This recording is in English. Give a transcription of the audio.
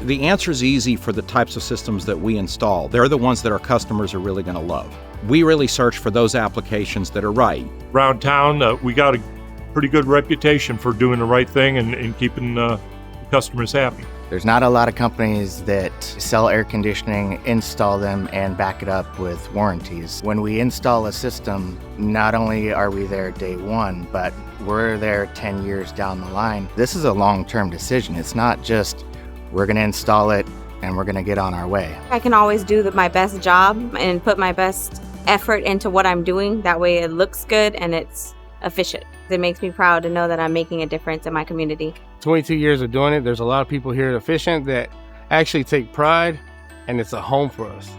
The answer is easy for the types of systems that we install. They're the ones that our customers are really going to love. We really search for those applications that are right. Around town, we got a pretty good reputation for doing the right thing and keeping the customers happy. There's not a lot of companies that sell air conditioning, install them, and back it up with warranties. When we install a system, not only are we there day one, but we're there 10 years down the line. This is a long-term decision. It's not just we're going to install it and we're going to get on our way. I can always do my best job and put my best effort into what I'm doing. That way it looks good and it's efficient. It makes me proud to know that I'm making a difference in my community. 22 years of doing it, there's a lot of people here at Efficient that actually take pride, and it's a home for us.